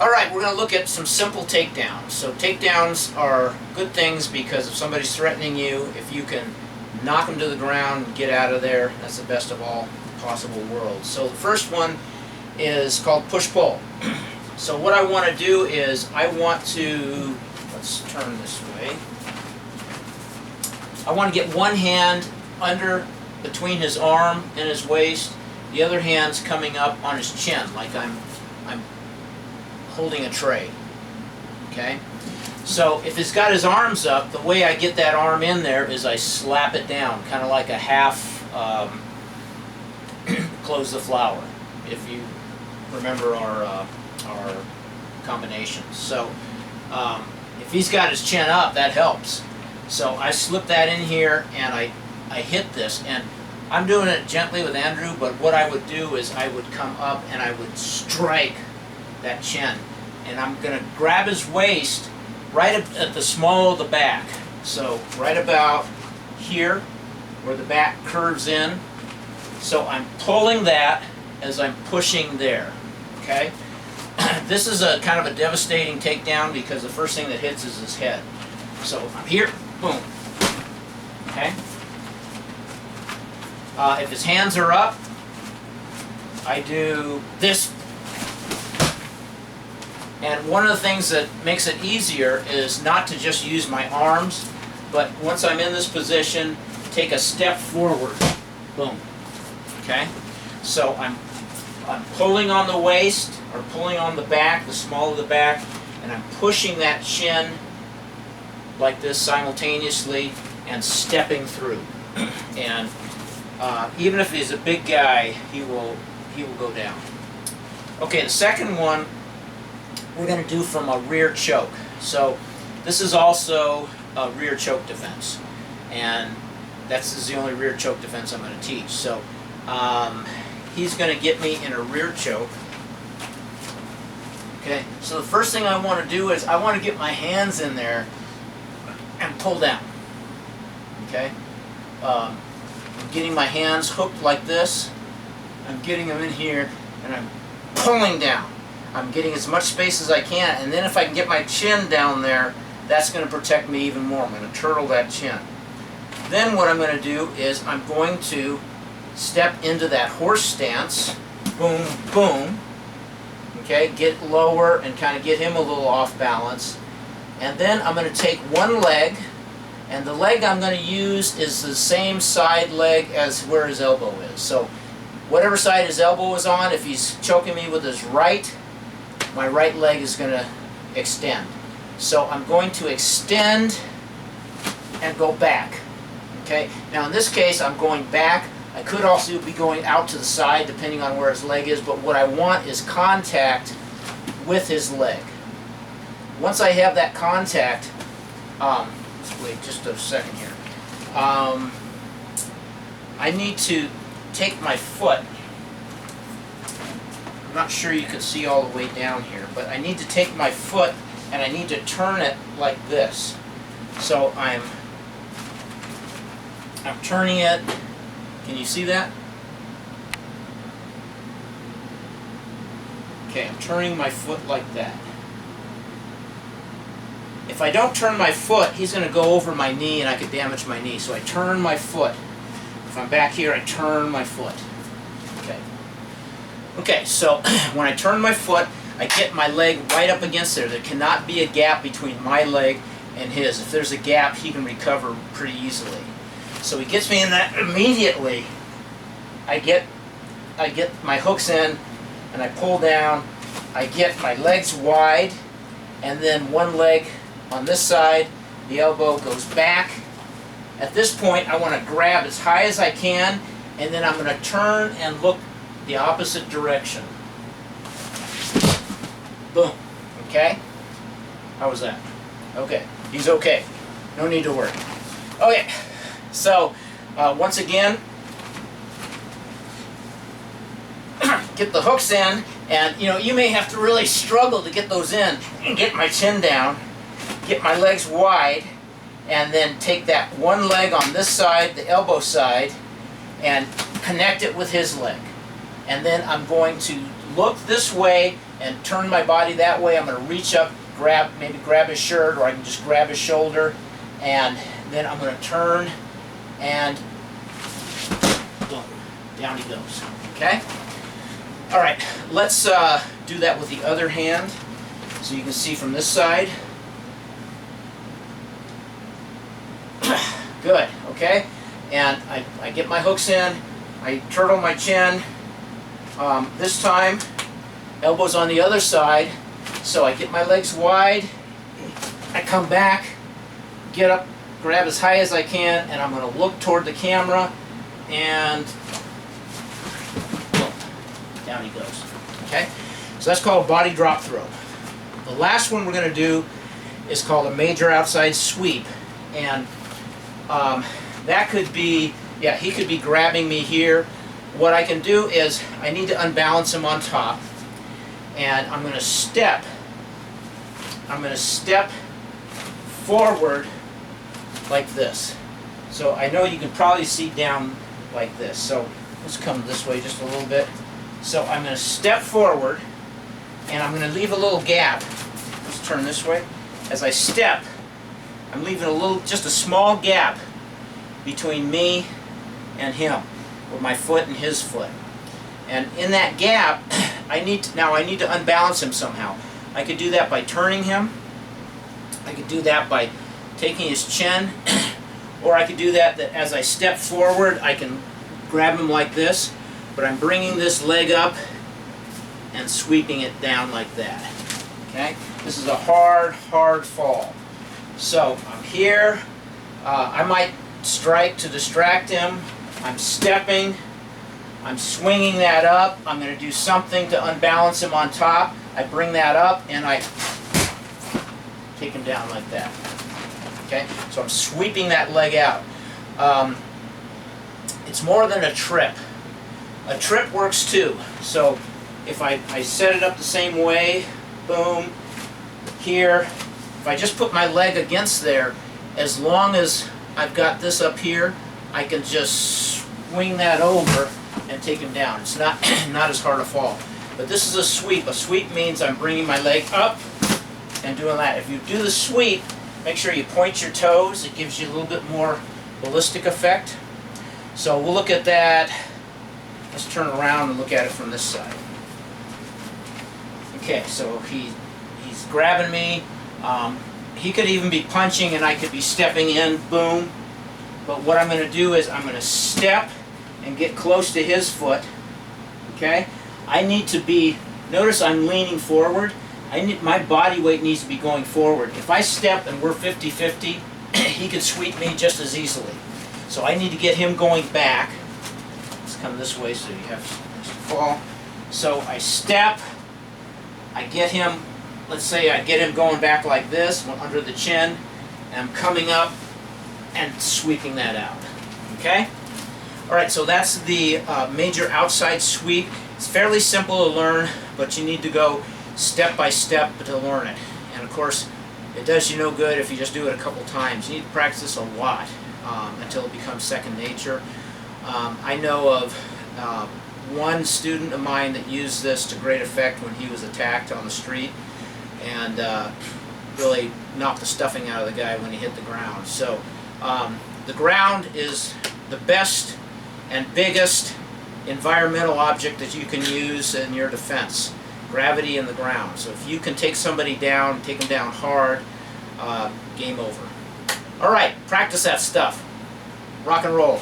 Alright, we're going to look at some simple takedowns. So takedowns are good things because if somebody's threatening you, if you can knock them to the ground and get out of there, that's the best of all possible worlds. So the first one is called push-pull. So what I want to do is I want to, let's turn this way. I want to get one hand under between his arm and his waist. The other hand's coming up on his chin like I'm holding a tray. Okay? So if he's got his arms up, the way I get that arm in there is I slap it down, kind of like a half close the flower, if you remember our combinations. So if he's got his chin up, that helps. So I slip that in here and I hit this, and I'm doing it gently with Andrew, but what I would do is I would come up and I would strike that chin, and I'm going to grab his waist right at the small of the back. So right about here where the back curves in. So I'm pulling that as I'm pushing there. Okay? This is a kind of a devastating takedown because the first thing that hits is his head. So I'm here, boom. Okay? If his hands are up, I do this. And one of the things that makes it easier is not to just use my arms, but once I'm in this position, take a step forward. Boom. Okay? So I'm pulling on the waist, or pulling on the back, the small of the back, and I'm pushing that chin like this simultaneously and stepping through. And even if he's a big guy, he will go down. Okay, the second one we're going to do from a rear choke. So this is also a rear choke defense, and that's the only rear choke defense I'm going to teach. So he's going to get me in a rear choke. Okay, so the first thing I want to do is I want to get my hands in there and pull down. Okay, I'm getting my hands hooked like this. I'm getting them in here and I'm pulling down. I'm getting as much space as I can, and then if I can get my chin down there, that's going to protect me even more. I'm going to turtle that chin. Then what I'm going to do is I'm going to step into that horse stance, boom, boom, okay, get lower and kind of get him a little off balance. And then I'm going to take one leg, and the leg I'm going to use is the same side leg as where his elbow is. So whatever side his elbow is on, if he's choking me with his right, my right leg is going to extend. So I'm going to extend and go back. Okay. Now in this case I'm going back. I could also be going out to the side depending on where his leg is, but what I want is contact with his leg. Once I have that contact, let's wait just a second here. I need to take my foot. I'm not sure you can see all the way down here, but I need to take my foot and I need to turn it like this. So I'm turning it. Can you see that? Okay, I'm turning my foot like that. If I don't turn my foot, he's going to go over my knee and I could damage my knee. So I turn my foot. If I'm back here, I turn my foot. Okay. Okay, so when I turn my foot, I get my leg right up against there. There cannot be a gap between my leg and his. If there's a gap, he can recover pretty easily. So he gets me in that immediately. I get my hooks in and I pull down. I get my legs wide, and then one leg on this side, the elbow goes back. At this point, I want to grab as high as I can, and then I'm going to turn and look the opposite direction. Boom. Okay? How was that? Okay. He's okay. No need to worry. Okay. So, once again, get the hooks in, and you may have to really struggle to get those in. And get my chin down, get my legs wide, and then take that one leg on this side, the elbow side, and connect it with his leg. And then I'm going to look this way and turn my body that way. I'm going to reach up, maybe grab his shirt, or I can just grab his shoulder, and then I'm going to turn, and boom, down he goes. Okay? All right, let's do that with the other hand. So you can see from this side. Good, okay? And I get my hooks in, I turtle my chin. This time, elbows on the other side, so I get my legs wide, I come back, get up, grab as high as I can, and I'm going to look toward the camera, and boom, down he goes. Okay? So that's called a body drop throw. The last one we're going to do is called a major outside sweep, and that could be, yeah, he could be grabbing me here. What I can do is I need to unbalance him on top, and I'm going to step forward like this. So I know you can probably see down like this. So let's come this way just a little bit. So I'm going to step forward, and I'm going to leave a little gap. Let's turn this way. As I step, I'm leaving just a small gap between me and him, or my foot and his foot. And in that gap, I need to unbalance him somehow. I could do that by turning him. I could do that by taking his chin, or I could do that as I step forward, I can grab him like this, but I'm bringing this leg up and sweeping it down like that. Okay? This is a hard, hard fall. So I'm here. I might strike to distract him. I'm stepping. I'm swinging that up. I'm going to do something to unbalance him on top. I bring that up and I take him down like that. Okay? So I'm sweeping that leg out. It's more than a trip. A trip works too. So if I set it up the same way, boom, here, if I just put my leg against there, as long as I've got this up here, I can just swing that over and take him down. It's not as hard a fall. But this is a sweep. A sweep means I'm bringing my leg up and doing that. If you do the sweep, make sure you point your toes. It gives you a little bit more ballistic effect. So we'll look at that. Let's turn around and look at it from this side. Okay, so he's grabbing me. He could even be punching and I could be stepping in, boom. But what I'm going to do is I'm going to step and get close to his foot. Okay? I need to be, notice I'm leaning forward. My body weight needs to be going forward. If I step and we're 50-50, he could sweep me just as easily. So I need to get him going back. Let's come this way so you have to fall. So I step, I get him, let's say I get him going back like this, under the chin, and I'm coming up and sweeping that out. Okay? Alright, so that's the major outside sweep. It's fairly simple to learn, but you need to go step by step to learn it. And of course, it does you no good if you just do it a couple times. You need to practice this a lot until it becomes second nature. I know of one student of mine that used this to great effect when he was attacked on the street, and really knocked the stuffing out of the guy when he hit the ground. So the ground is the best and biggest environmental object that you can use in your defense. Gravity in the ground. So if you can take somebody down, take them down hard, game over. Alright, practice that stuff. Rock and roll.